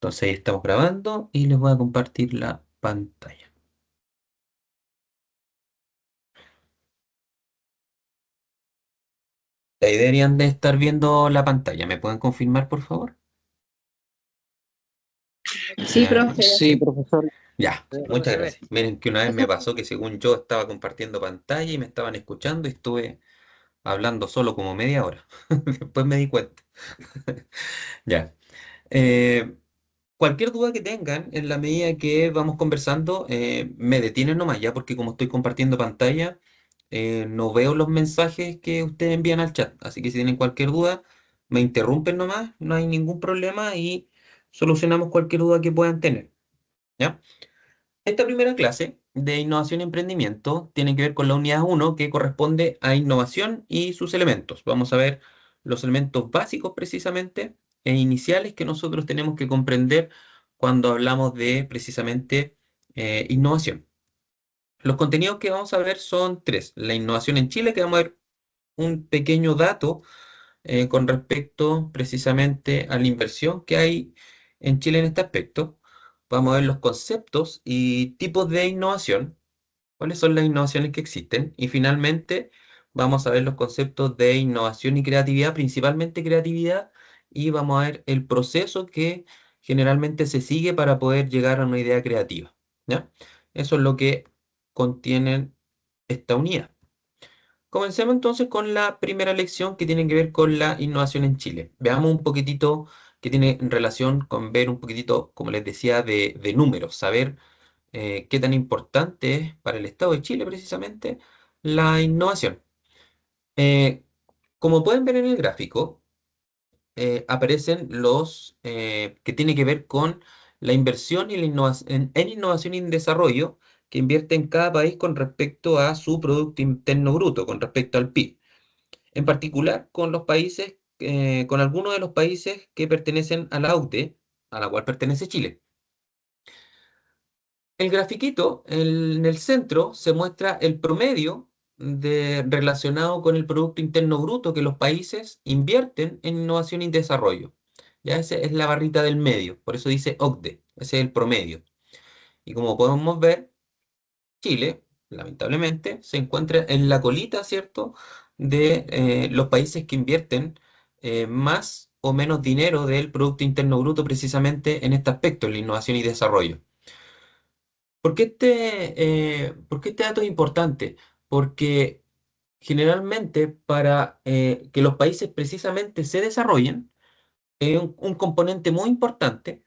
Entonces ahí estamos grabando y les voy a compartir la pantalla. Ahí deberían de estar viendo la pantalla. ¿Me pueden confirmar, por favor? Sí, profe. Sí, profesor. Ya, muchas Se ve. gracias. Miren que una vez me pasó que según yo estaba compartiendo pantalla y me estaban escuchando y estuve hablando solo como media hora. Después me di cuenta. Ya. Eh, Cualquier duda que tengan en la medida que vamos conversando, me detienen nomás ya porque como estoy compartiendo pantalla, no veo los mensajes que ustedes envían al chat. Así que si tienen cualquier duda, me interrumpen nomás, no hay ningún problema y solucionamos cualquier duda que puedan tener. ¿Ya? Esta primera clase de innovación y emprendimiento tiene que ver con la unidad uno que corresponde a innovación y sus elementos. Vamos a ver los elementos básicos precisamente e iniciales que nosotros tenemos que comprender cuando hablamos de precisamente innovación. Los contenidos que vamos a ver son tres. La innovación en Chile, que vamos a ver un pequeño dato con respecto precisamente a la inversión que hay en Chile en este aspecto. Vamos a ver los conceptos y tipos de innovación, cuáles son las innovaciones que existen. Y finalmente vamos a ver los conceptos de innovación y creatividad, principalmente creatividad, y vamos a ver el proceso que generalmente se sigue para poder llegar a una idea creativa. ¿Ya? Eso es lo que contienen esta unidad. Comencemos entonces con la primera lección que tiene que ver con la innovación en Chile. Veamos un poquitito que tiene relación con ver un poquitito, como les decía, de números, saber qué tan importante es para el Estado de Chile precisamente la innovación. Eh, Como pueden ver en el gráfico, aparecen los que tiene que ver con la inversión y la en innovación y en desarrollo que invierte en cada país con respecto a su Producto Interno Bruto, con respecto al PIB. En particular con los países, con algunos de los países que pertenecen a la OCDE, a la cual pertenece Chile. El grafiquito en el centro se muestra el promedio relacionado con el Producto Interno Bruto que los países invierten en innovación y desarrollo. Ya esa es la barrita del medio, por eso dice OCDE, ese es el promedio. Y como podemos ver, Chile, lamentablemente, se encuentra en la colita, ¿cierto?, de los países que invierten más o menos dinero del Producto Interno Bruto precisamente en este aspecto, en la innovación y desarrollo. ¿Por qué este dato es importante? Porque generalmente para que los países precisamente se desarrollen, un componente muy importante,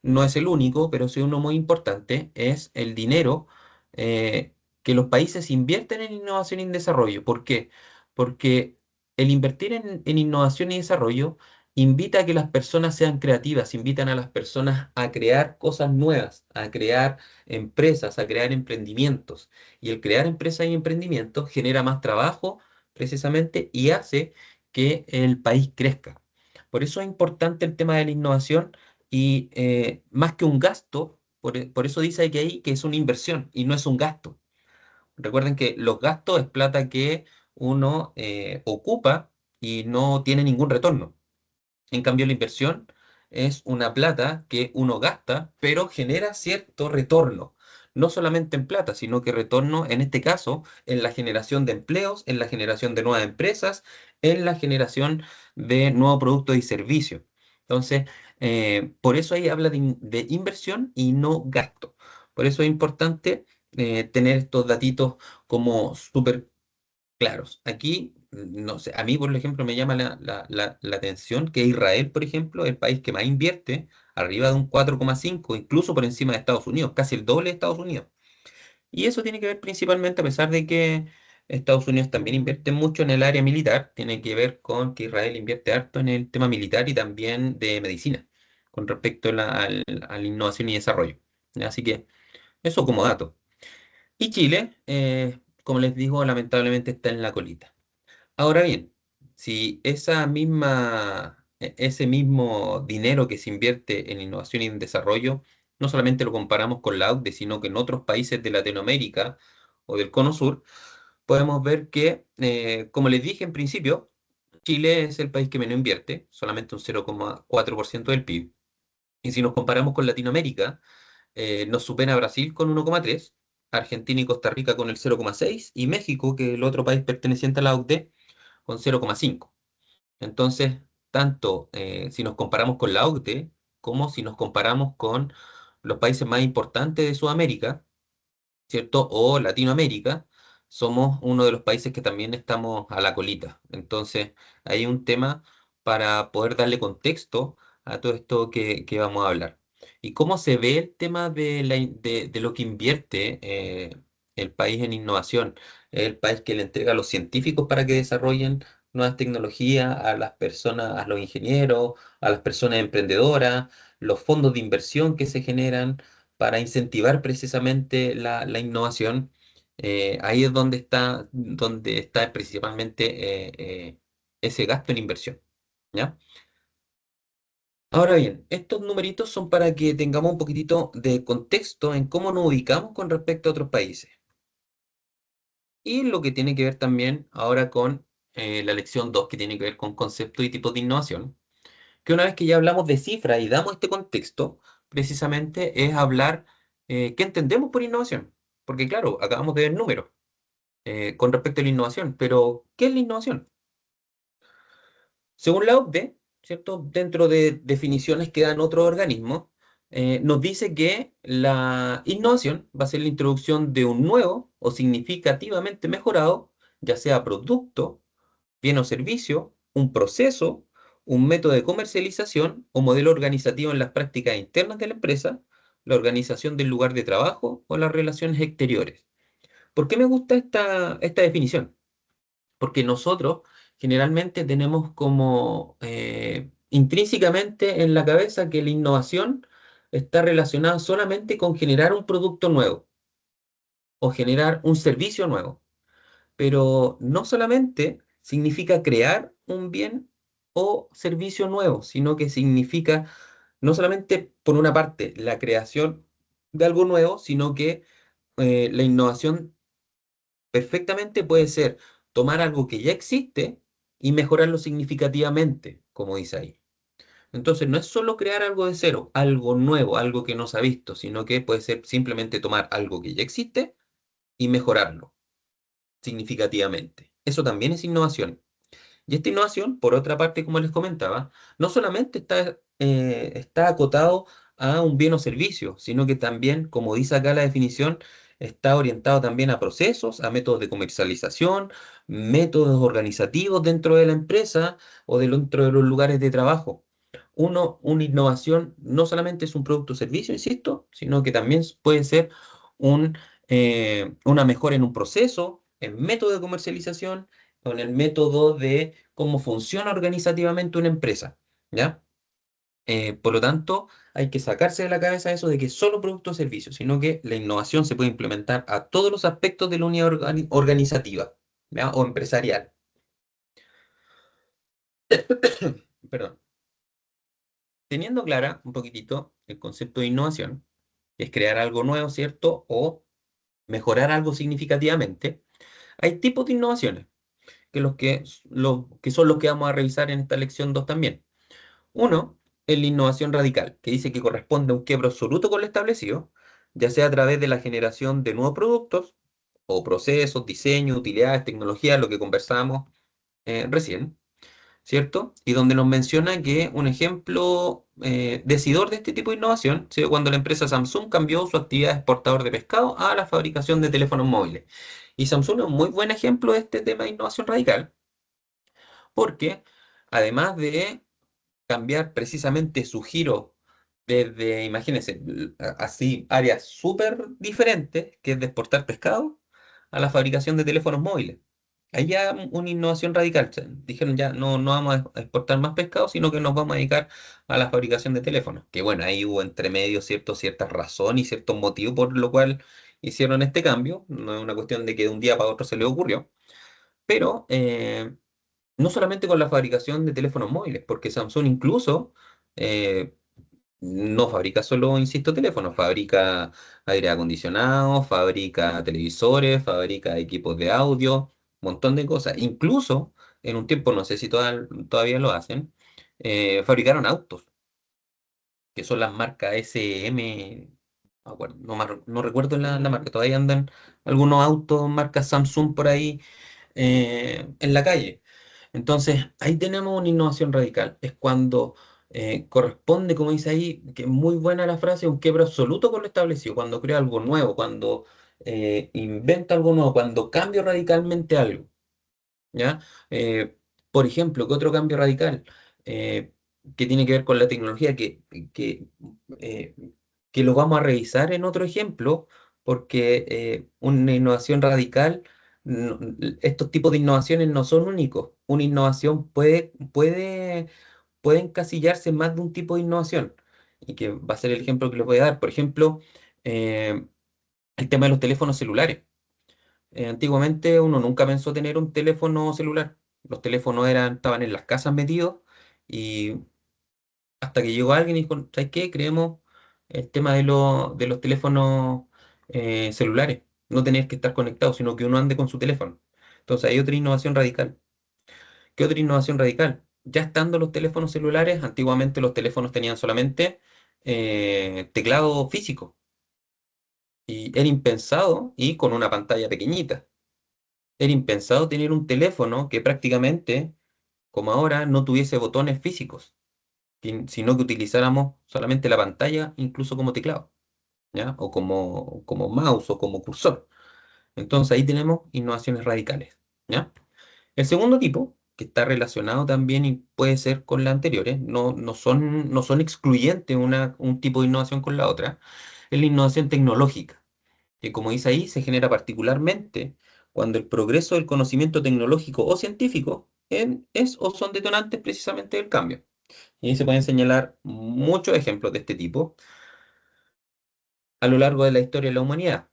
no es el único, pero sí uno muy importante, es el dinero que los países invierten en innovación y en desarrollo. ¿Por qué? Porque el invertir en innovación y desarrollo invita a que las personas sean creativas, invitan a las personas a crear cosas nuevas, a crear empresas, a crear emprendimientos. Y el crear empresas y emprendimientos genera más trabajo precisamente y hace que el país crezca. Por eso es importante el tema de la innovación y más que un gasto, por eso dice que ahí que es una inversión y no es un gasto. Recuerden que los gastos es plata que uno ocupa y no tiene ningún retorno. En cambio, la inversión es una plata que uno gasta, pero genera cierto retorno. No solamente en plata, sino que retorno, en este caso, en la generación de empleos, en la generación de nuevas empresas, en la generación de nuevos productos y servicios. Entonces, por eso ahí habla de inversión y no gasto. Por eso es importante tener estos datitos como súper claros. Aquí, no sé, a mí, por ejemplo, me llama la atención que Israel, por ejemplo, es el país que más invierte, arriba de un 4,5, incluso por encima de Estados Unidos, casi el doble de Estados Unidos. Y eso tiene que ver principalmente, a pesar de que Estados Unidos también invierte mucho en el área militar, tiene que ver con que Israel invierte harto en el tema militar y también de medicina, con respecto a a la innovación y desarrollo. Así que eso como dato. Y Chile, como les digo, lamentablemente está en la colita. Ahora bien, si ese mismo dinero que se invierte en innovación y en desarrollo, no solamente lo comparamos con la OCDE, sino que en otros países de Latinoamérica o del Cono Sur, podemos ver que, como les dije en principio, Chile es el país que menos invierte, solamente un 0,4% del PIB. Y si nos comparamos con Latinoamérica, nos supera Brasil con 1,3, Argentina y Costa Rica con el 0,6 y México, que es el otro país perteneciente a la OCDE, con 0,5. Entonces, tanto si nos comparamos con la OCDE como si nos comparamos con los países más importantes de Sudamérica, ¿cierto? O Latinoamérica, somos uno de los países que también estamos a la colita. Entonces, hay un tema para poder darle contexto a todo esto que vamos a hablar. ¿Y cómo se ve el tema de lo que invierte el país en innovación? Es el país que le entrega a los científicos para que desarrollen nuevas tecnologías, a las personas, a los ingenieros, a las personas emprendedoras, los fondos de inversión que se generan para incentivar precisamente la innovación. Ahí es donde está principalmente ese gasto en inversión. ¿Ya? Ahora bien, estos numeritos son para que tengamos un poquitito de contexto en cómo nos ubicamos con respecto a otros países. Y lo que tiene que ver también ahora con la lección 2 que tiene que ver con conceptos y tipos de innovación, que una vez que ya hablamos de cifras y damos este contexto, precisamente es hablar qué entendemos por innovación. Porque claro, acabamos de ver números con respecto a la innovación, pero ¿qué es la innovación? Según la OCDE, ¿cierto? Dentro de definiciones que dan otros organismos, nos dice que la innovación va a ser la introducción de un nuevo o significativamente mejorado, ya sea producto, bien o servicio, un proceso, un método de comercialización o modelo organizativo en las prácticas internas de la empresa, la organización del lugar de trabajo o las relaciones exteriores. ¿Por qué me gusta esta definición? Porque nosotros generalmente tenemos como intrínsecamente en la cabeza que la innovación está relacionada solamente con generar un producto nuevo o generar un servicio nuevo, pero no solamente significa crear un bien o servicio nuevo, sino que significa no solamente, por una parte, la creación de algo nuevo, sino que la innovación perfectamente puede ser tomar algo que ya existe y mejorarlo significativamente, como dice ahí. Entonces, no es solo crear algo de cero, algo nuevo, algo que no se ha visto, sino que puede ser simplemente tomar algo que ya existe y mejorarlo significativamente. Eso también es innovación. Y esta innovación, por otra parte, como les comentaba, no solamente está acotado a un bien o servicio, sino que también, como dice acá la definición, está orientado también a procesos, a métodos de comercialización, métodos organizativos dentro de la empresa o dentro de los lugares de trabajo. Una innovación no solamente es un producto o servicio, insisto, sino que también puede ser un, una mejora en un proceso, en método de comercialización, con el método de cómo funciona organizativamente una empresa, ¿ya? Por lo tanto, hay que sacarse de la cabeza eso de que es solo producto o servicio, sino que la innovación se puede implementar a todos los aspectos de la unidad organizativa, ¿ya? O empresarial. Perdón. Teniendo clara un poquitito el concepto de innovación, que es crear algo nuevo, ¿cierto? O mejorar algo significativamente, hay tipos de innovaciones, que son los que vamos a revisar en esta lección 2 también. Uno es la innovación radical, que dice que corresponde a un quiebro absoluto con lo establecido, ya sea a través de la generación de nuevos productos o procesos, diseño, utilidades, tecnologías, lo que conversábamos recién, ¿cierto? Y donde nos menciona que un ejemplo decidor de este tipo de innovación ha cuando la empresa Samsung cambió su actividad de exportador de pescado a la fabricación de teléfonos móviles. Y Samsung es un muy buen ejemplo de este tema de innovación radical, porque además de cambiar precisamente su giro desde, imagínense, así, áreas súper diferentes, que es de exportar pescado, a la fabricación de teléfonos móviles. Ahí ya una innovación radical. Dijeron ya, no vamos a exportar más pescado, sino que nos vamos a dedicar a la fabricación de teléfonos. Que bueno, ahí hubo entre medio ciertas razones y ciertos motivos por lo cual hicieron este cambio. No es una cuestión de que de un día para otro se les ocurrió. Pero no solamente con la fabricación de teléfonos móviles, porque Samsung incluso eh, no fabrica solo, insisto, teléfonos, fabrica aire acondicionado, fabrica televisores, fabrica equipos de audio, un montón de cosas. Incluso en un tiempo, no sé si todavía lo hacen, fabricaron autos. que son las marcas SM, no recuerdo la marca, todavía andan algunos autos, marcas Samsung por ahí en la calle. Entonces, ahí tenemos una innovación radical. Es cuando corresponde, como dice ahí, que es muy buena la frase, un quiebre absoluto con lo establecido, cuando crea algo nuevo, cuando inventa algo nuevo, cuando cambia radicalmente algo. ¿Ya? Eh, por ejemplo, ¿qué otro cambio radical? Eh, que tiene que ver con la tecnología, que, eh, que lo vamos a revisar en otro ejemplo, porque una innovación radical, estos tipos de innovaciones no son únicos. Una innovación puede encasillarse en más de un tipo de innovación, y que va a ser el ejemplo que les voy a dar. Por ejemplo, eh, el tema de los teléfonos celulares. Antiguamente uno nunca pensó tener un teléfono celular. Los teléfonos estaban en las casas metidos y hasta que llegó alguien y dijo, ¿sabes qué? Creemos el tema de los teléfonos celulares. No tener que estar conectado, sino que uno ande con su teléfono. Entonces hay otra innovación radical. ¿Qué otra innovación radical? Ya estando los teléfonos celulares, antiguamente los teléfonos tenían solamente teclado físico y era impensado y con una pantalla pequeñita. Era impensado tener un teléfono que prácticamente, como ahora, no tuviese botones físicos, sino que utilizáramos solamente la pantalla, incluso como teclado, ¿ya? O como mouse o como cursor. Entonces ahí tenemos innovaciones radicales, ¿ya? El segundo tipo, que está relacionado también y puede ser con las anteriores, no son excluyentes un tipo de innovación con la otra, es la innovación tecnológica que como dice ahí, se genera particularmente cuando el progreso del conocimiento tecnológico o científico es o son detonantes precisamente del cambio. Y ahí se pueden señalar muchos ejemplos de este tipo a lo largo de la historia de la humanidad.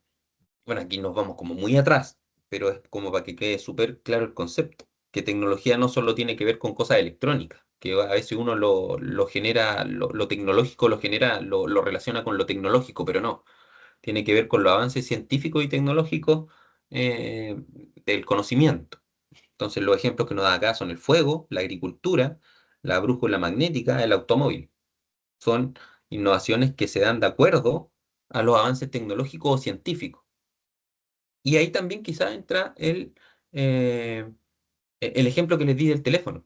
Bueno, aquí nos vamos como muy atrás, pero es como para que quede súper claro el concepto, que tecnología no solo tiene que ver con cosas electrónicas, que a veces uno lo genera, lo tecnológico lo genera, lo relaciona con lo tecnológico, pero no. Tiene que ver con los avances científicos y tecnológicos del conocimiento. Entonces, los ejemplos que nos da acá son el fuego, la agricultura, la brújula magnética, el automóvil. Son innovaciones que se dan de acuerdo a los avances tecnológicos o científicos. Y ahí también quizá entra el ejemplo que les di del teléfono.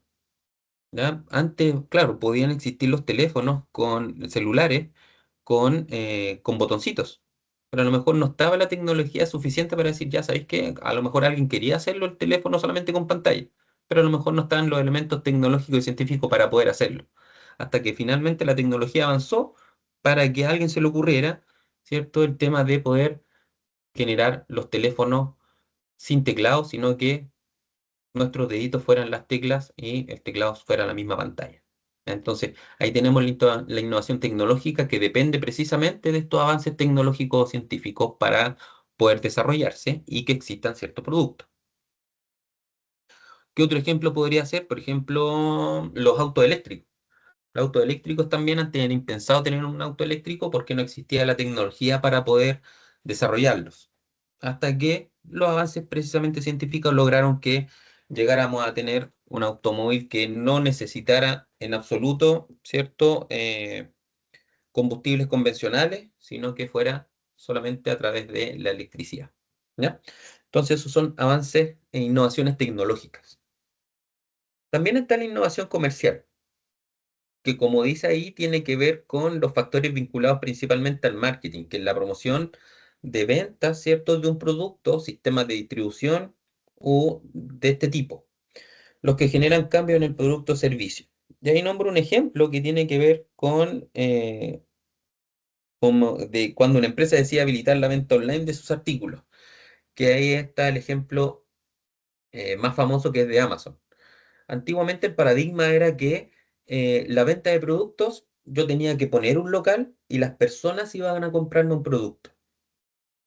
¿Ya? Antes, claro, podían existir los teléfonos con celulares con botoncitos, pero a lo mejor no estaba la tecnología suficiente para decir, ya sabéis que a lo mejor alguien quería hacerlo el teléfono solamente con pantalla, pero a lo mejor no estaban los elementos tecnológicos y científicos para poder hacerlo. Hasta que finalmente la tecnología avanzó para que a alguien se le ocurriera, ¿cierto? El tema de poder generar los teléfonos sin teclado, sino que nuestros deditos fueran las teclas y el teclado fuera la misma pantalla. Entonces, ahí tenemos la innovación tecnológica que depende precisamente de estos avances tecnológicos o científicos para poder desarrollarse y que existan ciertos productos. ¿Qué otro ejemplo podría ser? Por ejemplo, los autos eléctricos. Los autos eléctricos también antes era impensado tener un auto eléctrico porque no existía la tecnología para poder desarrollarlos. Hasta que los avances precisamente científicos lograron que llegáramos a tener un automóvil que no necesitara en absoluto, ¿cierto? Combustibles convencionales, sino que fuera solamente a través de la electricidad. ¿Ya? Entonces, esos son avances e innovaciones tecnológicas. También está la innovación comercial que como dice ahí, tiene que ver con los factores vinculados principalmente al marketing, que es la promoción de ventas, ¿cierto?, de un producto, sistemas de distribución o de este tipo, los que generan cambios en el producto o servicio. Y ahí nombro un ejemplo que tiene que ver con como de cuando una empresa decide habilitar la venta online de sus artículos, que ahí está el ejemplo más famoso que es de Amazon. Antiguamente el paradigma era que la venta de productos, yo tenía que poner un local y las personas iban a comprarme un producto,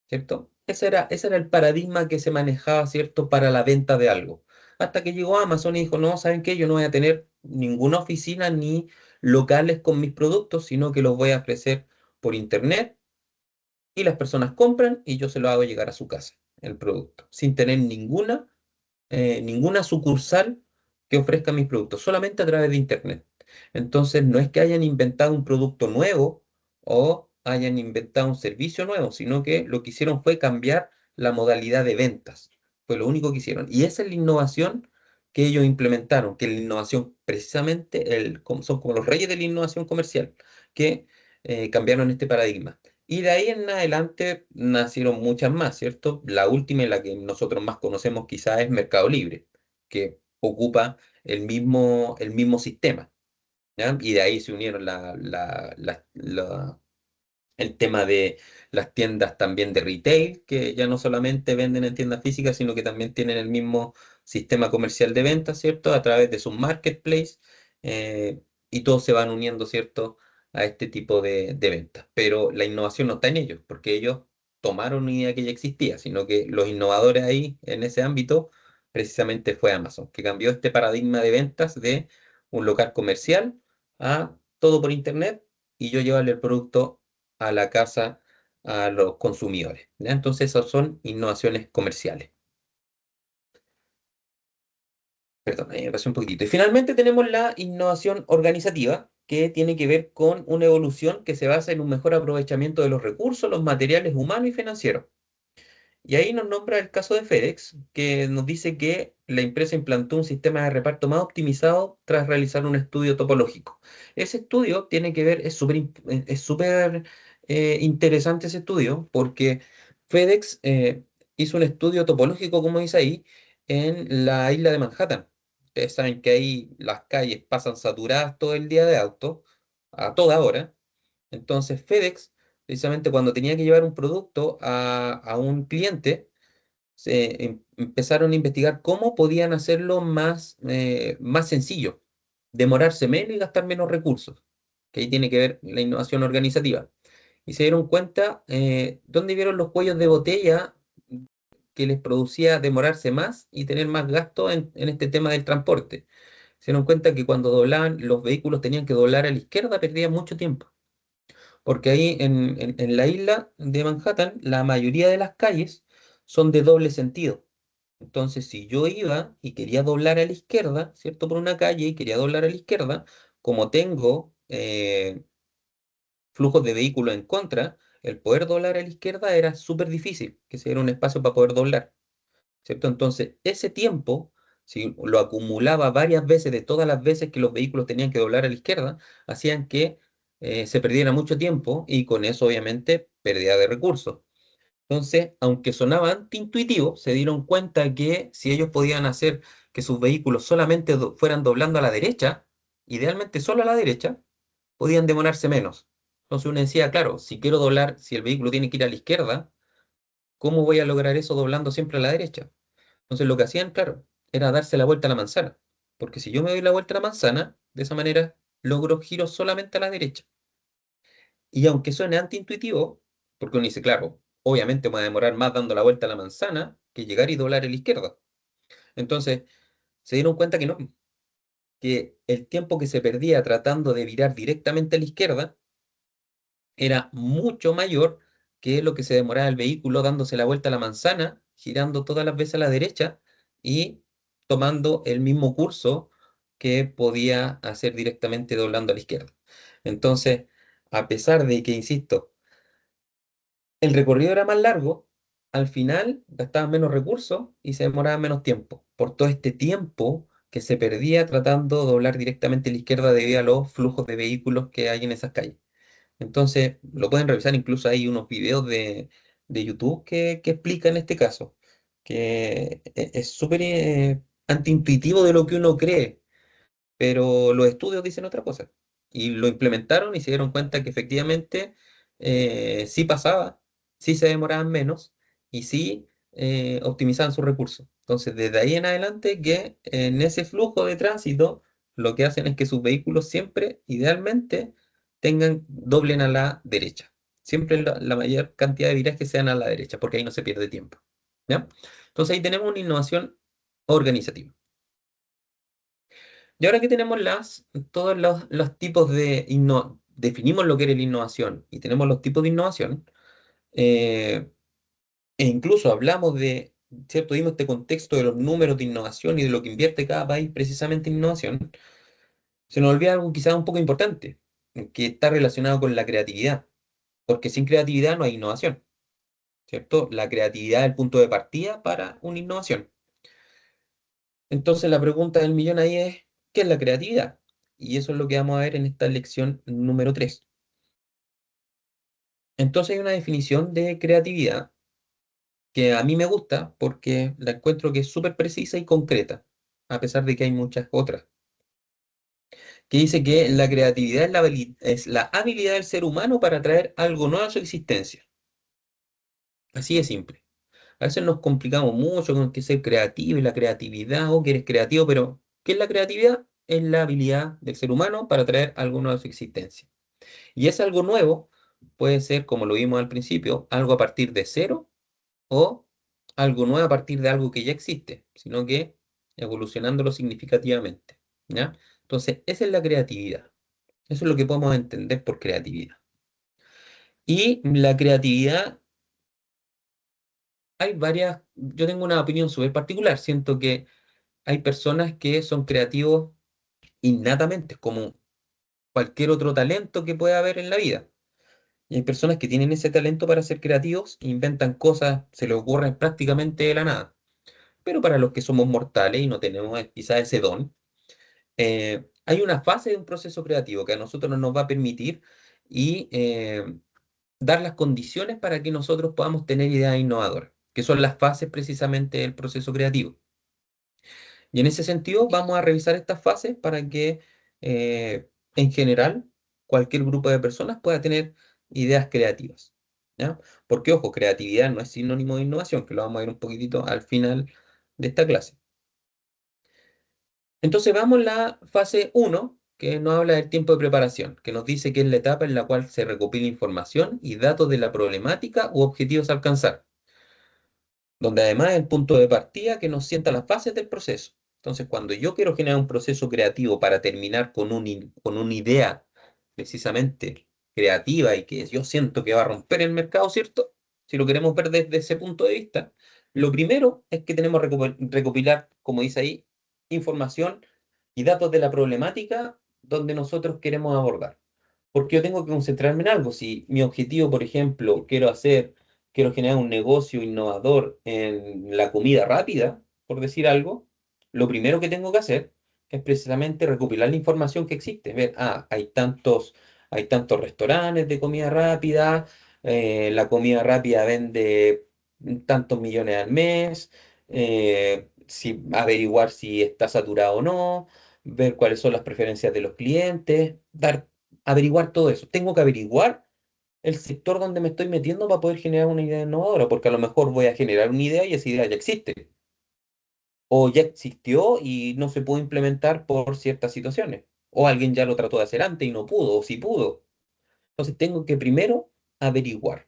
¿cierto? Ese era el paradigma que se manejaba, ¿cierto?, para la venta de algo. Hasta que llegó Amazon y dijo, no, ¿saben qué? Yo no voy a tener ninguna oficina ni locales con mis productos, sino que los voy a ofrecer por internet y las personas compran y yo se lo hago llegar a su casa, el producto, sin tener ninguna sucursal que ofrezca mis productos, solamente a través de Internet. Entonces, no es que hayan inventado un producto nuevo o hayan inventado un servicio nuevo, sino que lo que hicieron fue cambiar la modalidad de ventas. Fue lo único que hicieron. Y esa es la innovación que ellos implementaron, que la innovación precisamente son como los reyes de la innovación comercial, que cambiaron este paradigma. Y de ahí en adelante nacieron muchas más, ¿cierto? La última y la que nosotros más conocemos quizás es Mercado Libre, que ocupa el mismo sistema. ¿Ya? Y de ahí se unieron el tema de las tiendas también de retail, que ya no solamente venden en tiendas físicas, sino que también tienen el mismo sistema comercial de ventas, ¿cierto? A través de sus marketplace, eh, y todos se van uniendo, ¿cierto? A este tipo de ventas. Pero la innovación no está en ellos, porque ellos tomaron una idea que ya existía, sino que los innovadores ahí, en ese ámbito, precisamente fue Amazon, que cambió este paradigma de ventas de un local comercial a todo por internet y yo llevarle el producto a la casa a los consumidores. ¿Ya? Entonces, esas son innovaciones comerciales. Perdón, ahí me pasé un poquitito. Y finalmente tenemos la innovación organizativa, que tiene que ver con una evolución que se basa en un mejor aprovechamiento de los recursos, los materiales humanos y financieros. Y ahí nos nombra el caso de FedEx, que nos dice que la empresa implantó un sistema de reparto más optimizado tras realizar un estudio topológico. Ese estudio tiene que ver, es súper interesante ese estudio, porque FedEx hizo un estudio topológico, como dice ahí, en la isla de Manhattan. Ustedes saben que ahí las calles pasan saturadas todo el día de autos, a toda hora. Entonces FedEx, precisamente cuando tenía que llevar un producto a un cliente, empezaron a investigar cómo podían hacerlo más sencillo, demorarse menos y gastar menos recursos, que ahí tiene que ver la innovación organizativa. Y se dieron cuenta dónde vieron los cuellos de botella que les producía demorarse más y tener más gasto en este tema del transporte. Se dieron cuenta que cuando doblaban, los vehículos tenían que doblar a la izquierda, perdían mucho tiempo. Porque ahí en la isla de Manhattan, la mayoría de las calles son de doble sentido. Entonces, si yo iba y quería doblar a la izquierda, ¿cierto? Por una calle y quería doblar a la izquierda, como tengo flujos de vehículos en contra, el poder doblar a la izquierda era súper difícil, que se diera un espacio para poder doblar, ¿cierto? Entonces, ese tiempo, si lo acumulaba varias veces de todas las veces que los vehículos tenían que doblar a la izquierda, hacían que se perdiera mucho tiempo y con eso, obviamente, pérdida de recursos. Entonces, aunque sonaba antiintuitivo, se dieron cuenta que si ellos podían hacer que sus vehículos solamente fueran doblando a la derecha, idealmente solo a la derecha, podían demorarse menos. Entonces uno decía, claro, si quiero doblar, si el vehículo tiene que ir a la izquierda, ¿cómo voy a lograr eso doblando siempre a la derecha? Entonces lo que hacían, claro, era darse la vuelta a la manzana. Porque si yo me doy la vuelta a la manzana, de esa manera logro giros solamente a la derecha. Y aunque suene antiintuitivo, porque uno dice, claro, obviamente me voy a demorar más dando la vuelta a la manzana que llegar y doblar a la izquierda. Entonces se dieron cuenta que no, que el tiempo que se perdía tratando de virar directamente a la izquierda era mucho mayor que lo que se demoraba el vehículo dándose la vuelta a la manzana, girando todas las veces a la derecha y tomando el mismo curso que podía hacer directamente doblando a la izquierda. Entonces, a pesar de que, insisto, el recorrido era más largo, al final gastaban menos recursos y se demoraban menos tiempo, por todo este tiempo que se perdía tratando de doblar directamente a la izquierda debido a los flujos de vehículos que hay en esas calles. Entonces, lo pueden revisar, incluso hay unos videos de YouTube que explican este caso, que es súper antiintuitivo de lo que uno cree, pero los estudios dicen otra cosa. Y lo implementaron y se dieron cuenta que efectivamente sí pasaba, sí se demoraban menos y sí optimizaban sus recursos. Entonces, desde ahí en adelante que en ese flujo de tránsito, lo que hacen es que sus vehículos siempre, idealmente, doblen a la derecha. Siempre la mayor cantidad de virajes sean a la derecha, porque ahí no se pierde tiempo. ¿Ya? Entonces ahí tenemos una innovación organizativa. Y ahora que tenemos todos los tipos definimos lo que era la innovación y tenemos los tipos de innovación, eh, e incluso hablamos ¿cierto? Dimos este contexto de los números de innovación y de lo que invierte cada país precisamente en innovación. Se nos olvida algo quizás un poco importante, que está relacionado con la creatividad, porque sin creatividad no hay innovación, ¿cierto? La creatividad es el punto de partida para una innovación. Entonces la pregunta del millón ahí es, ¿qué es la creatividad? Y eso es lo que vamos a ver en esta lección número 3. Entonces hay una definición de creatividad que a mí me gusta porque la encuentro que es súper precisa y concreta, a pesar de que hay muchas otras, que dice que la creatividad es es la habilidad del ser humano para traer algo nuevo a su existencia. Así de simple. A veces nos complicamos mucho con que ser creativo y la creatividad, o que eres creativo, pero ¿qué es la creatividad? Es la habilidad del ser humano para traer algo nuevo a su existencia. Y ese algo nuevo puede ser, como lo vimos al principio, algo a partir de cero o algo nuevo a partir de algo que ya existe, sino que evolucionándolo significativamente. ¿Ya? Entonces, esa es la creatividad. Eso es lo que podemos entender por creatividad. Y la creatividad, hay varias, yo tengo una opinión súper particular. Siento que hay personas que son creativos innatamente, como cualquier otro talento que pueda haber en la vida. Y hay personas que tienen ese talento para ser creativos, inventan cosas, se les ocurren prácticamente de la nada. Pero para los que somos mortales y no tenemos quizás ese don, hay una fase de un proceso creativo que a nosotros no nos va a permitir y dar las condiciones para que nosotros podamos tener ideas innovadoras, que son las fases precisamente del proceso creativo. Y en ese sentido vamos a revisar estas fases para que en general cualquier grupo de personas pueda tener ideas creativas. ¿Ya? Porque, ojo, creatividad no es sinónimo de innovación, que lo vamos a ver un poquitito al final de esta clase. Entonces vamos a la fase uno, que nos habla del tiempo de preparación, que nos dice que es la etapa en la cual se recopila información y datos de la problemática u objetivos a alcanzar, donde además es el punto de partida que nos sienta las bases del proceso. Entonces, cuando yo quiero generar un proceso creativo para terminar con con una idea precisamente creativa y que yo siento que va a romper el mercado, ¿cierto? Si lo queremos ver desde ese punto de vista, lo primero es que tenemos que recopilar, como dice ahí, información y datos de la problemática donde nosotros queremos abordar. Porque yo tengo que concentrarme en algo. Si mi objetivo, por ejemplo, quiero generar un negocio innovador en la comida rápida, por decir algo, lo primero que tengo que hacer es precisamente recopilar la información que existe. Ver, hay tantos restaurantes de comida rápida, la comida rápida vende tantos millones al mes, averiguar si está saturado o no, ver cuáles son las preferencias de los clientes, averiguar todo eso. Tengo que averiguar el sector donde me estoy metiendo para poder generar una idea innovadora, porque a lo mejor voy a generar una idea y esa idea ya existe, o ya existió y no se pudo implementar por ciertas situaciones, o alguien ya lo trató de hacer antes y no pudo, o sí pudo. Entonces tengo que primero averiguar,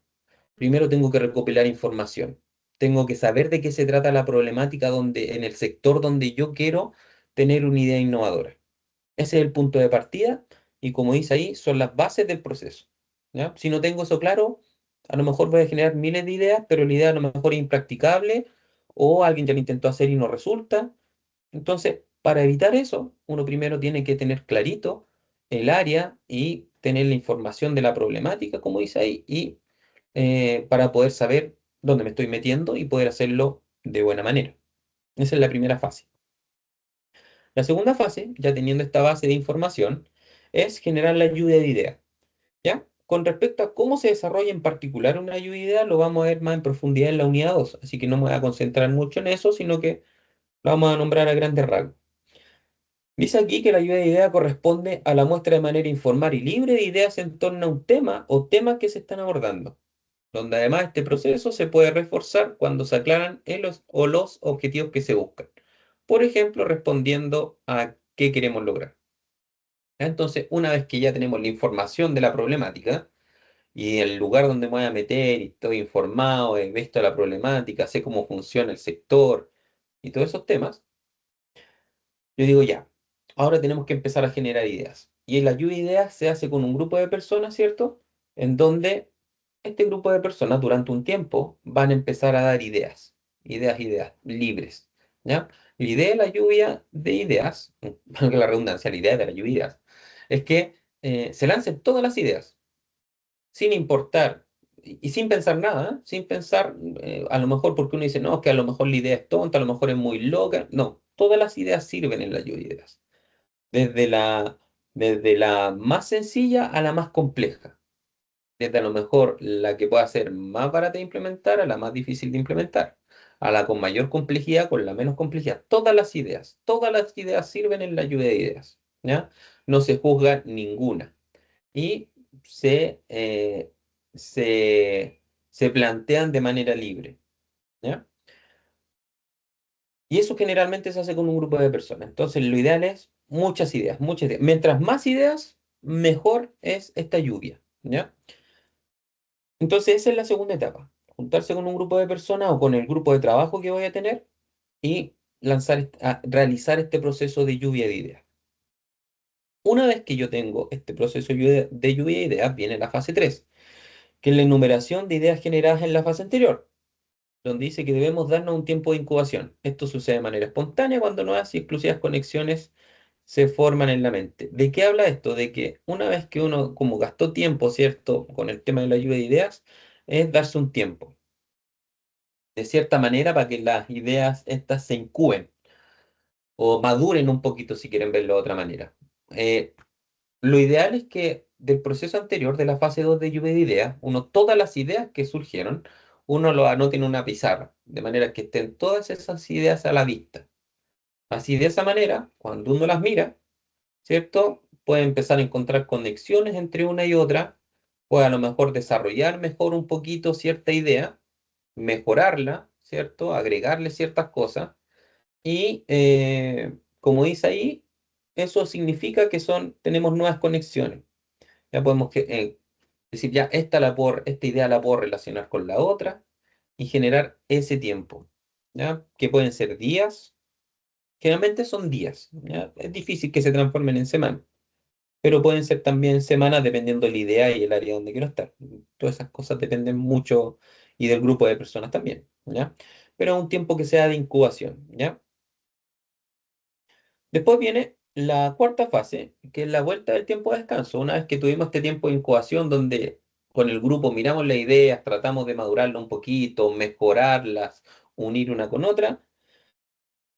primero tengo que recopilar información, tengo que saber de qué se trata la problemática en el sector donde yo quiero tener una idea innovadora. Ese es el punto de partida y como dice ahí, son las bases del proceso. ¿Ya? Si no tengo eso claro, a lo mejor voy a generar miles de ideas, pero la idea a lo mejor es impracticable o alguien ya lo intentó hacer y no resulta. Entonces, para evitar eso, uno primero tiene que tener clarito el área y tener la información de la problemática, como dice ahí, y para poder saber dónde me estoy metiendo y poder hacerlo de buena manera. Esa es la primera fase. La segunda fase, ya teniendo esta base de información, es generar la lluvia de ideas. ¿Ya? Con respecto a cómo se desarrolla en particular una lluvia de ideas, lo vamos a ver más en profundidad en la unidad 2, así que no me voy a concentrar mucho en eso, sino que lo vamos a nombrar a grandes rasgos. Dice aquí que la lluvia de ideas corresponde a la muestra de manera informal y libre de ideas en torno a un tema o temas que se están abordando, donde además este proceso se puede reforzar cuando se aclaran o los objetivos que se buscan. Por ejemplo, respondiendo a qué queremos lograr. Entonces, una vez que ya tenemos la información de la problemática y el lugar donde me voy a meter y estoy informado, he visto la problemática, sé cómo funciona el sector y todos esos temas, yo digo ya, ahora tenemos que empezar a generar ideas. Y en la lluvia de ideas se hace con un grupo de personas, ¿cierto? En donde este grupo de personas durante un tiempo van a empezar a dar ideas, ideas libres. ¿ya? La idea de la lluvia de ideas, valga la redundancia, la idea de la lluvia de ideas, es que se lancen todas las ideas, sin importar y sin pensar nada, ¿eh? Sin pensar, a lo mejor porque uno dice, no, que a lo mejor la idea es tonta, a lo mejor es muy loca. No, todas las ideas sirven en la lluvia de ideas, desde desde la más sencilla a la más compleja. Desde a lo mejor la que pueda ser más barata de implementar a la más difícil de implementar, a la con mayor complejidad, con la menos complejidad. Todas las ideas sirven en la lluvia de ideas, ¿ya? No se juzga ninguna y se, eh, se, se plantean de manera libre, ¿ya? Y eso generalmente se hace con un grupo de personas. Entonces, lo ideal es muchas ideas, muchas ideas. Mientras más ideas, mejor es esta lluvia, ¿ya? Entonces, esa es la segunda etapa. Juntarse con un grupo de personas o con el grupo de trabajo que voy a tener y realizar este proceso de lluvia de ideas. Una vez que yo tengo este proceso de lluvia de ideas, viene la fase 3, que es la enumeración de ideas generadas en la fase anterior, donde dice que debemos darnos un tiempo de incubación. Esto sucede de manera espontánea cuando nuevas y exclusivas conexiones se forman en la mente. ¿De qué habla esto? De que una vez que uno como gastó tiempo, ¿cierto?, con el tema de la lluvia de ideas, es darse un tiempo de cierta manera para que las ideas estas se incuben o maduren un poquito si quieren verlo de otra manera. Eh, lo ideal es que del proceso anterior, de la fase 2 de lluvia de ideas, todas las ideas que surgieron, uno lo anote en una pizarra, de manera que estén todas esas ideas a la vista. Así de esa manera, cuando uno las mira, ¿cierto? Puede empezar a encontrar conexiones entre una y otra, puede a lo mejor desarrollar mejor un poquito cierta idea, mejorarla, ¿cierto? Agregarle ciertas cosas. Y como dice ahí, eso significa que tenemos nuevas conexiones. Ya podemos decir, ya esta idea la puedo relacionar con la otra y generar ese tiempo, ¿ya? Que pueden ser días, generalmente son días, ¿ya? Es difícil que se transformen en semanas, pero pueden ser también semanas dependiendo de la idea y el área donde quiero estar. Todas esas cosas dependen mucho y del grupo de personas también, ¿ya? Pero un tiempo que sea de incubación, ¿ya? Después viene la cuarta fase, que es la vuelta del tiempo de descanso. Una vez que tuvimos este tiempo de incubación donde con el grupo miramos las ideas, tratamos de madurarla un poquito, mejorarlas, unir una con otra,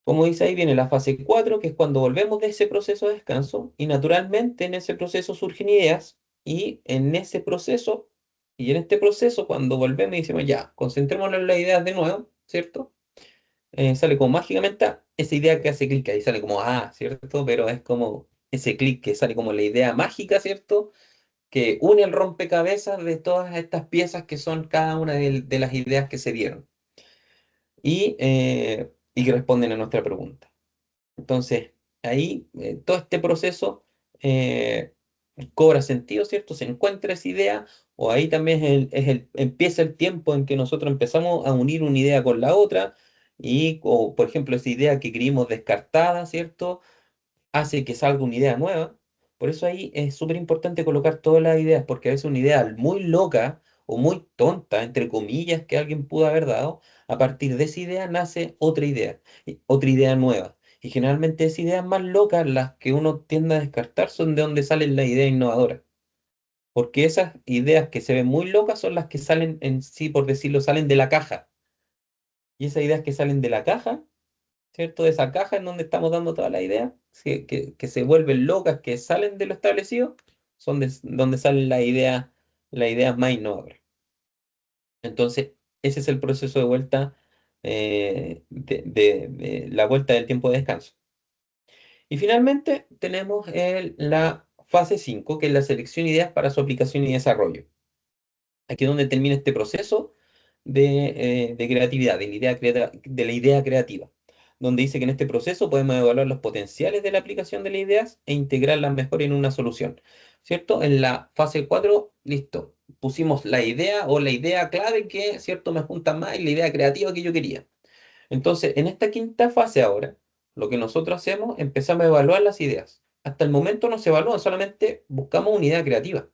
como dice ahí, viene la fase 4, que es cuando volvemos de ese proceso de descanso y naturalmente en ese proceso surgen ideas y en ese proceso y en este proceso cuando volvemos y decimos ya, concentrémonos en las ideas de nuevo, ¿cierto? Sale como mágicamente esa idea que hace clic ahí, sale como, ¿cierto? Pero es como ese clic que sale como la idea mágica, ¿cierto? Que une el rompecabezas de todas estas piezas que son cada una de las ideas que se dieron y que responden a nuestra pregunta. Entonces, ahí todo este proceso eh, cobra sentido, ¿cierto? Se encuentra esa idea, o ahí también empieza el tiempo en que nosotros empezamos a unir una idea con la otra, o por ejemplo, esa idea que creímos descartada, ¿cierto? Hace que salga una idea nueva. Por eso ahí es súper importante colocar todas las ideas, porque a veces una idea muy loca o muy tonta, entre comillas, que alguien pudo haber dado, a partir de esa idea nace otra idea, otra idea nueva. Y generalmente esas ideas más locas, las que uno tiende a descartar, son de donde salen las ideas innovadoras. Porque esas ideas que se ven muy locas son las que salen en sí, por decirlo, salen de la caja. Y esas ideas que salen de la caja, ¿cierto? De esa caja en donde estamos dando todas las ideas, que se vuelven locas, que salen de lo establecido, son donde salen las ideas más innovadoras. Entonces, ese es el proceso de vuelta, de la vuelta del tiempo de descanso. Y finalmente tenemos la fase 5 que es la selección de ideas para su aplicación y desarrollo. Aquí es donde termina este proceso de creatividad, de la idea creativa, donde dice que en este proceso podemos evaluar los potenciales de la aplicación de las ideas e integrarlas mejor en una solución, ¿cierto? En la fase 4 listo, pusimos la idea o la idea clave que, ¿cierto?, me junta más y la idea creativa que yo quería. Entonces, en esta quinta fase ahora, lo que nosotros hacemos, empezamos a evaluar las ideas. Hasta el momento no se evalúa, solamente buscamos una idea creativa.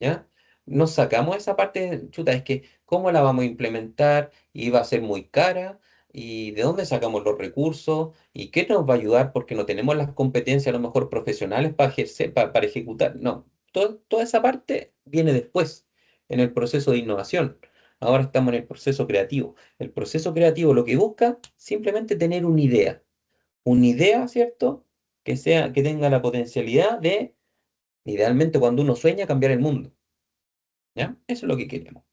¿Ya? Nos sacamos esa parte, chuta, es que ¿cómo la vamos a implementar? Y va a ser muy cara, y de dónde sacamos los recursos y qué nos va a ayudar porque no tenemos las competencias a lo mejor profesionales para ejercer, para ejecutar. No, toda esa parte viene después, en el proceso de innovación. Ahora estamos en el proceso creativo. El proceso creativo lo que busca simplemente tener una idea, ¿cierto? Que sea, que tenga la potencialidad de, idealmente cuando uno sueña, cambiar el mundo, ¿ya? Eso es lo que queremos.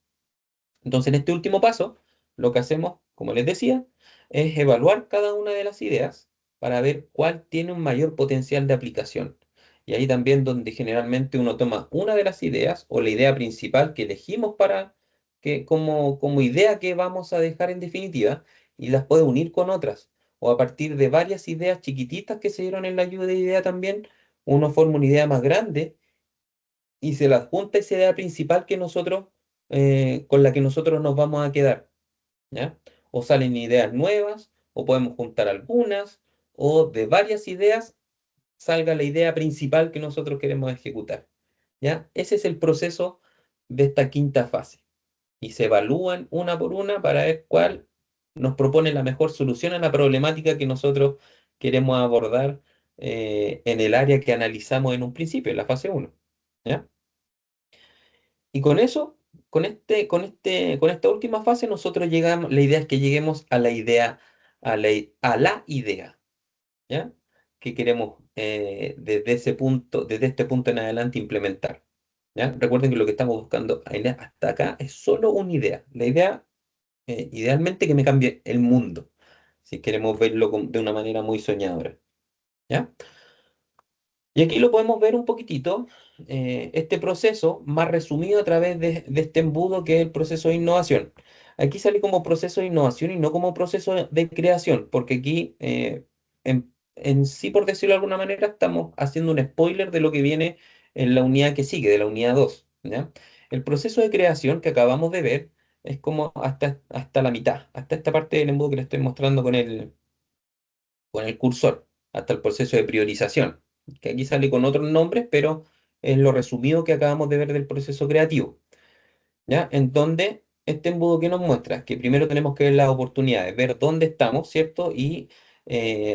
Entonces, en este último paso, lo que hacemos, como les decía, es evaluar cada una de las ideas para ver cuál tiene un mayor potencial de aplicación. Y ahí también donde generalmente uno toma una de las ideas o la idea principal que elegimos para que como idea que vamos a dejar en definitiva y las puede unir con otras. O a partir de varias ideas chiquititas que se dieron en la lluvia de idea también, uno forma una idea más grande y se la junta esa idea principal que nosotros, con la que nosotros nos vamos a quedar, ¿ya? O salen ideas nuevas, o podemos juntar algunas, o de varias ideas salga la idea principal que nosotros queremos ejecutar, ¿ya? Ese es el proceso de esta quinta fase. Y se evalúan una por una para ver cuál nos propone la mejor solución a la problemática que nosotros queremos abordar en el área que analizamos en un principio, en la fase uno, ¿ya? Y con eso, con esta última fase, nosotros llegamos, la idea es que lleguemos a la idea, a la idea, ¿ya? Que queremos desde ese punto, desde este punto en adelante implementar, ¿ya? Recuerden que lo que estamos buscando hasta acá es solo una idea. La idea, idealmente, que me cambie el mundo, si queremos verlo de una manera muy soñadora, ¿ya? Y aquí lo podemos ver un poquitito, este proceso más resumido a través de este embudo que es el proceso de innovación. Aquí sale como proceso de innovación y no como proceso de creación, porque aquí, en sí, por decirlo de alguna manera, estamos haciendo un spoiler de lo que viene en la unidad que sigue, de la unidad 2, ¿ya? El proceso de creación que acabamos de ver es como hasta la mitad, hasta esta parte del embudo que le estoy mostrando con el cursor, hasta el proceso de priorización, que aquí sale con otros nombres, pero es lo resumido que acabamos de ver del proceso creativo, ¿ya? En donde este embudo que nos muestra, que primero tenemos que ver las oportunidades, ver dónde estamos, ¿cierto? Y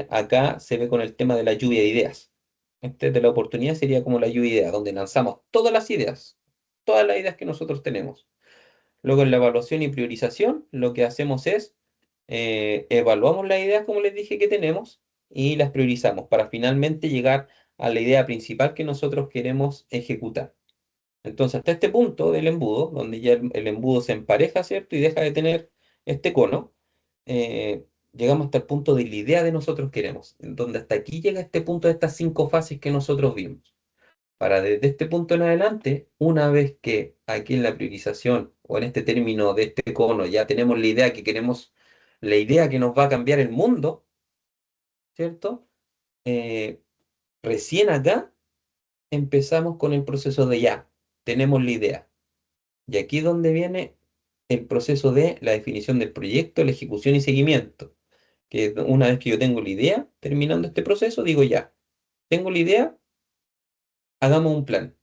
acá se ve con el tema de la lluvia de ideas. Este de la oportunidad sería como la lluvia de ideas, donde lanzamos todas las ideas que nosotros tenemos. Luego en la evaluación y priorización, lo que hacemos es evaluamos las ideas, como les dije, que tenemos y las priorizamos para finalmente llegar a la idea principal que nosotros queremos ejecutar. Entonces, hasta este punto del embudo, donde ya el embudo se empareja, ¿cierto? Y deja de tener este cono, llegamos hasta el punto de la idea de nosotros queremos, en donde hasta aquí llega este punto de estas cinco fases que nosotros vimos. Para desde este punto en adelante, una vez que aquí en la priorización o en este término de este cono ya tenemos la idea que queremos, la idea que nos va a cambiar el mundo, ¿cierto? Eh, Recién acá empezamos con el proceso de ya, tenemos la idea. Y aquí es donde viene el proceso de la definición del proyecto, la ejecución y seguimiento. Que una vez que yo tengo la idea, terminando este proceso, digo ya, tengo la idea, hagamos un plan.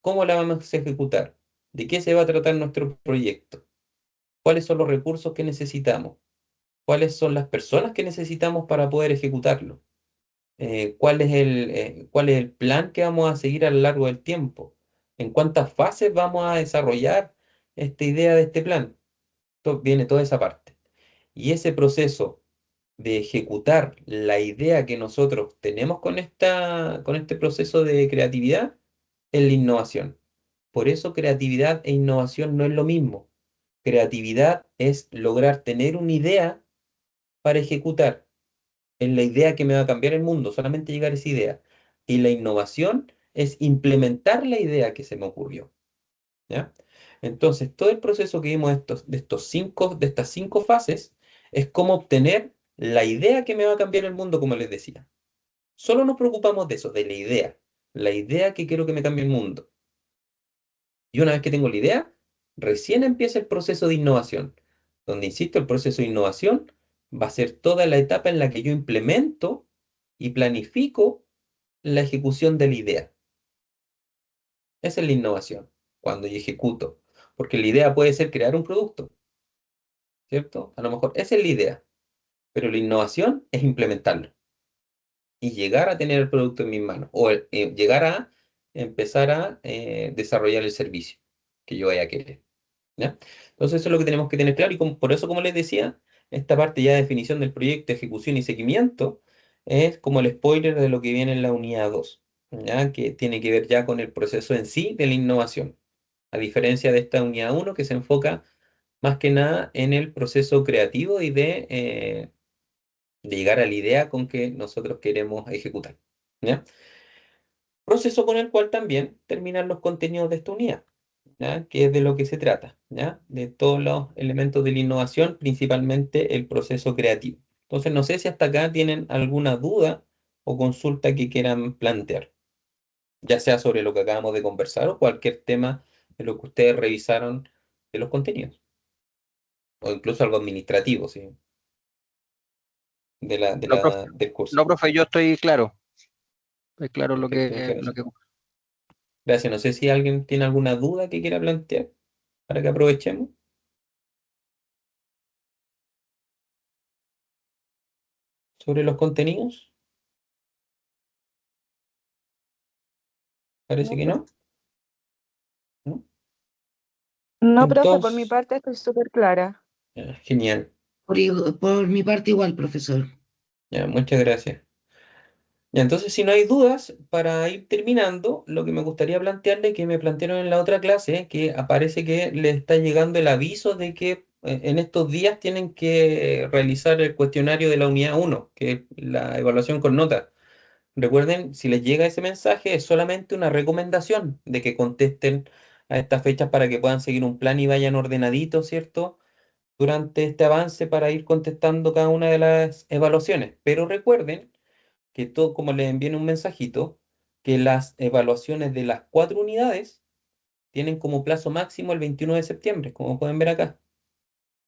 ¿Cómo la vamos a ejecutar? ¿De qué se va a tratar nuestro proyecto? ¿Cuáles son los recursos que necesitamos? ¿Cuáles son las personas que necesitamos para poder ejecutarlo? ¿Cuál es el plan que vamos a seguir a lo largo del tiempo? ¿En cuántas fases vamos a desarrollar esta idea de este plan? Viene toda esa parte. Y ese proceso de ejecutar la idea que nosotros tenemos con este proceso de creatividad es la innovación. Por eso creatividad e innovación no es lo mismo. Creatividad es lograr tener una idea para ejecutar. Es la idea que me va a cambiar el mundo, solamente llegar a esa idea. Y la innovación es implementar la idea que se me ocurrió, ¿ya? Entonces, todo el proceso que vimos de estas cinco fases es cómo obtener la idea que me va a cambiar el mundo, como les decía. Solo nos preocupamos de eso, de la idea que quiero que me cambie el mundo. Y una vez que tengo la idea, recién empieza el proceso de innovación, donde, insisto, el proceso de innovación va a ser toda la etapa en la que yo implemento y planifico la ejecución de la idea. Esa es la innovación, cuando yo ejecuto, porque la idea puede ser crear un producto, ¿cierto? A lo mejor esa es la idea. pero la innovación es implementarlo y llegar a tener el producto en mis manos o llegar a empezar a desarrollar el servicio que yo vaya a querer. ¿Ya? Entonces eso es lo que tenemos que tener claro y por eso, como les decía, esta parte ya de definición del proyecto, ejecución y seguimiento es como el spoiler de lo que viene en la unidad 2, ¿ya? Que tiene que ver ya con el proceso en sí de la innovación, a diferencia de esta unidad uno que se enfoca más que nada en el proceso creativo y de llegar a la idea con que nosotros queremos ejecutar. ¿Ya? Proceso con el cual también terminan los contenidos de esta unidad, ¿ya? Que es de lo que se trata, ¿ya? De todos los elementos de la innovación, principalmente el proceso creativo. Entonces, no sé si hasta acá tienen alguna duda o consulta que quieran plantear, ya sea sobre lo que acabamos de conversar o cualquier tema de lo que ustedes revisaron de los contenidos, o incluso algo administrativo, ¿sí? No, profe, Del curso. no, profe, yo estoy claro Perfecto, muchas lo gracias. que Gracias. No sé si alguien tiene alguna duda que quiera plantear para que aprovechemos sobre los contenidos. Parece No, que no, ¿no? no, profe, por mi Entonces, parte estoy súper clara. genial. Por mi parte igual, profesor. Ya, muchas gracias. Ya, entonces, si no hay dudas, para ir terminando, lo que me gustaría plantearle, que me plantearon en la otra clase, que aparece que le está llegando el aviso de que en estos días tienen que realizar el cuestionario de la unidad uno, que es la evaluación con nota. Recuerden, si les llega ese mensaje, es solamente una recomendación de que contesten a estas fechas para que puedan seguir un plan y vayan ordenaditos, ¿cierto? Durante este avance para ir contestando cada una de las evaluaciones. Pero recuerden que todo, como les envíen un mensajito, que las evaluaciones de las 4 unidades tienen como plazo máximo el 21 de septiembre, como pueden ver acá.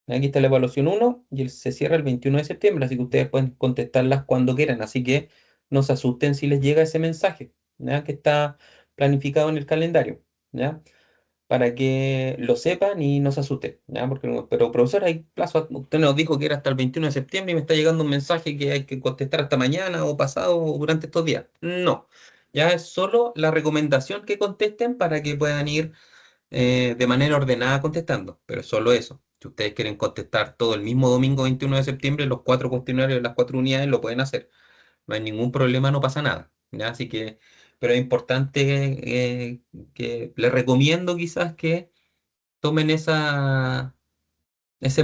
Aquí está la evaluación uno y se cierra el 21 de septiembre, así que ustedes pueden contestarlas cuando quieran. Así que no se asusten si les llega ese mensaje, ¿ya? Que está planificado en el calendario, ¿ya? Para que lo sepan y no se asusten, ¿ya? Porque, pero profesor, hay plazo, usted nos dijo que era hasta el 21 de septiembre y me está llegando un mensaje que hay que contestar hasta mañana o pasado o durante estos días. No, ya es solo la recomendación que contesten para que puedan ir de manera ordenada contestando, pero solo eso. Si ustedes quieren contestar todo el mismo domingo 21 de septiembre, los 4 cuestionarios de las 4 unidades lo pueden hacer. No hay ningún problema, no pasa nada, ¿ya? Así que, pero es importante que les recomiendo quizás que tomen ese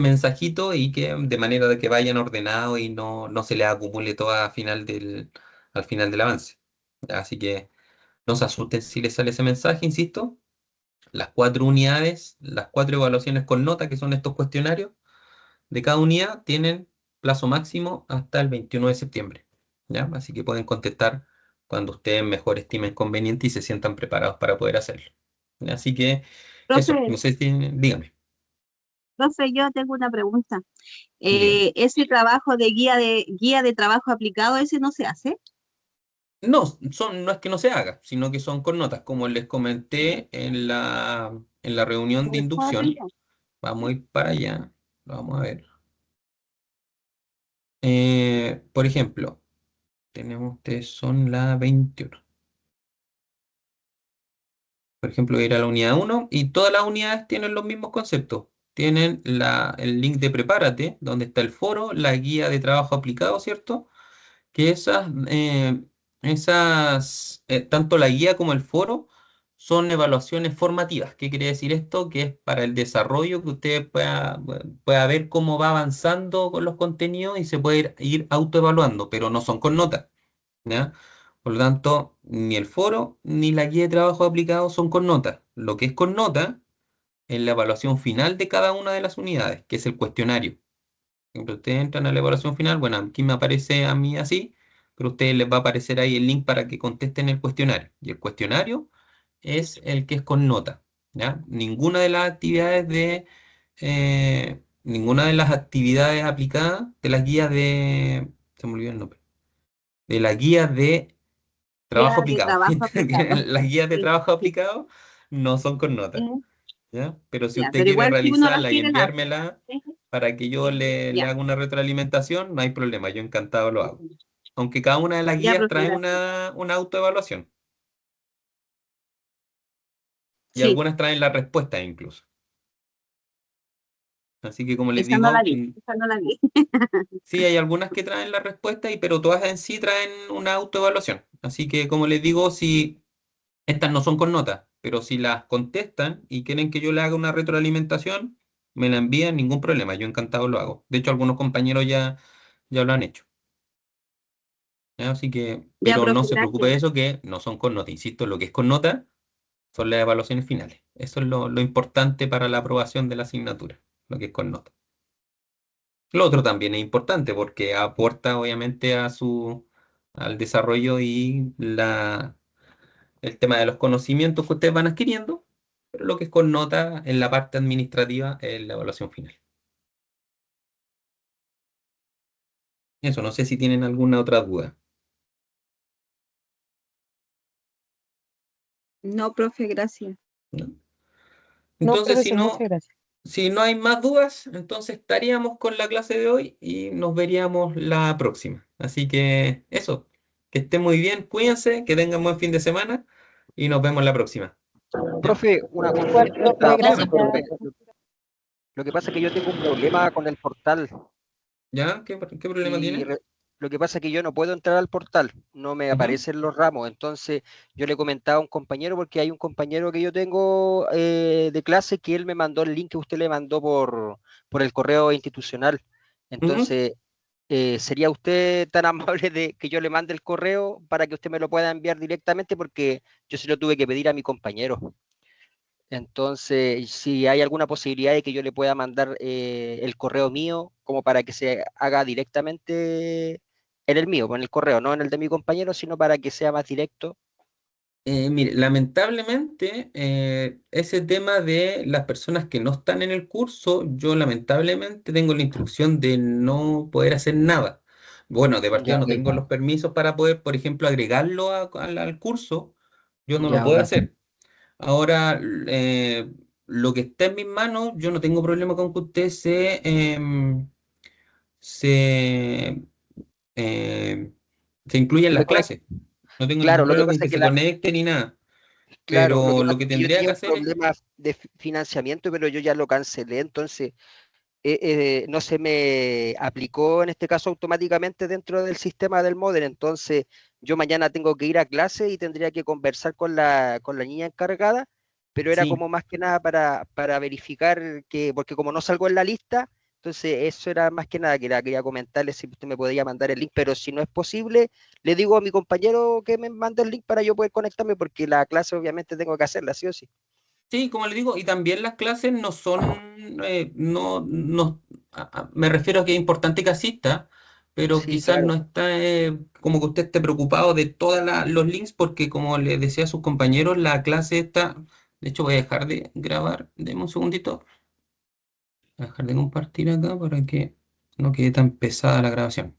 mensajito y que de manera de que vayan ordenados y no se les acumule todo al final del avance. Así que no se asusten si les sale ese mensaje, insisto. Las 4 unidades, las 4 evaluaciones con nota, que son estos cuestionarios, de cada unidad tienen plazo máximo hasta el 21 de septiembre. ¿Ya? Así que pueden contestar cuando ustedes mejor estimen conveniente y se sientan preparados para poder hacerlo. ¿Ya? Así que eso, Profe, no sé si, dígame, profe, yo tengo una pregunta. dígame. Ese trabajo de guía de trabajo aplicado, ese no se hace. No, no es que no se haga, sino que son con notas. Como les comenté en la reunión de inducción, vamos a ir para allá, vamos a ver. Por ejemplo, tenemos, ustedes son la 21. Por ejemplo, ir a la unidad uno y todas las unidades tienen los mismos conceptos. Tienen el link de Prepárate, donde está el foro, la guía de trabajo aplicado, ¿cierto? Que tanto la guía como el foro son evaluaciones formativas. ¿Qué quiere decir esto? Que es para el desarrollo, que usted pueda ver cómo va avanzando con los contenidos y se puede ir autoevaluando, pero no son con notas. ¿Ya? Por lo tanto, ni el foro ni la guía de trabajo aplicado son con nota. Lo que es con nota es la evaluación final de cada una de las unidades, que es el cuestionario. Por ejemplo, ustedes entran a la evaluación final, bueno, aquí me aparece a mí así, pero a ustedes les va a aparecer ahí el link para que contesten el cuestionario. Y el cuestionario es el que es con nota, ¿ya? Ninguna de las actividades aplicadas de las guías se me olvidó el nombre, de la guía de trabajo Guía de aplicado. trabajo aplicado. Las guías de Sí, trabajo sí. aplicado no son con nota, Mm, ¿ya? Pero si ya, usted pero quiere igual si uno las realizarla y quiere, las enviármela, hace. para que yo le Ya, haga una retroalimentación, no hay problema, yo encantado lo hago. Aunque cada una de las ya, guías profe, trae gracias. una autoevaluación y Sí, algunas traen la respuesta incluso. Así que como les esa no la digo, vi, esa no la vi. sí hay algunas que traen la respuesta, pero todas en sí traen una autoevaluación. Así que como les digo, si estas no son con nota, pero si las contestan y quieren que yo le haga una retroalimentación, me la envían, ningún problema, yo encantado lo hago. De hecho, algunos compañeros ya lo han hecho. ¿Ya? Así que, Ya, pero no profe, se preocupe gracias. de eso, que no son con nota. Insisto, lo que es con nota son las evaluaciones finales. Eso es lo importante para la aprobación de la asignatura, lo que es con nota. Lo otro también es importante porque aporta obviamente al desarrollo y el tema de los conocimientos que ustedes van adquiriendo, pero lo que es con nota en la parte administrativa es la evaluación final. Eso, no sé si tienen alguna otra duda. No, profe, gracias. ¿No? No, Entonces, profesor, muchas gracias. si no hay más dudas, entonces estaríamos con la clase de hoy y nos veríamos la próxima. Así que eso, que estén muy bien, cuídense, que tengan buen fin de semana y nos vemos la próxima. ¿Ya? Profe, una Igual, profe, consulta, Gracias, gracias. disculpe. profe. Lo que pasa es que yo tengo un problema con el portal ¿Ya? ¿Qué problema y tiene? lo que pasa es que yo no puedo entrar al portal, no me Ujú, aparecen los ramos. Entonces yo le comentaba a un compañero, porque hay un compañero que yo tengo de clase, que él me mandó el link que usted le mandó por el correo institucional. ujú. Entonces, ¿sería usted tan amable de que yo le mande el correo para que usted me lo pueda enviar directamente? Porque yo se lo tuve que pedir a mi compañero. Entonces, si hay alguna posibilidad de que yo le pueda mandar el correo mío como para que se haga directamente en el mío, en el correo, no en el de mi compañero, sino para que sea más directo. Mire, lamentablemente, ese tema de las personas que no están en el curso, yo lamentablemente tengo la instrucción de no poder hacer nada. Bueno, de partida Ya, no ok, tengo los permisos para poder, por ejemplo, agregarlo al curso, yo no lo ya, puedo ok. hacer. Ahora, lo que está en mis manos, yo no tengo problema con que usted se, eh, se incluya en Se me las conecta. clases. No tengo ningún Claro, lo que problema con pasa que es que se conecte ni nada. claro, lo Pero que lo pasa que es que yo tendría que tenía un hacer es, problema de financiamiento, pero yo ya lo cancelé, entonces no se me aplicó en este caso automáticamente dentro del sistema del módem. Entonces yo mañana tengo que ir a clase y tendría que conversar con la niña encargada, pero era sí, como más que nada para verificar que, porque como no salgo en la lista, entonces eso era más que nada que quería comentarle si usted me podía mandar el link, pero si no es posible, le digo a mi compañero que me mande el link para yo poder conectarme, porque la clase obviamente tengo que hacerla, sí o sí. sí, como le digo, y también las clases no son, no, me refiero a que es importante que asista, pero Sí, quizás no claro. está como que usted esté preocupado de todos los links, porque como le decía a sus compañeros, la clase está, de hecho voy a dejar de grabar, deme un segundito, voy a dejar de compartir acá para que no quede tan pesada la grabación.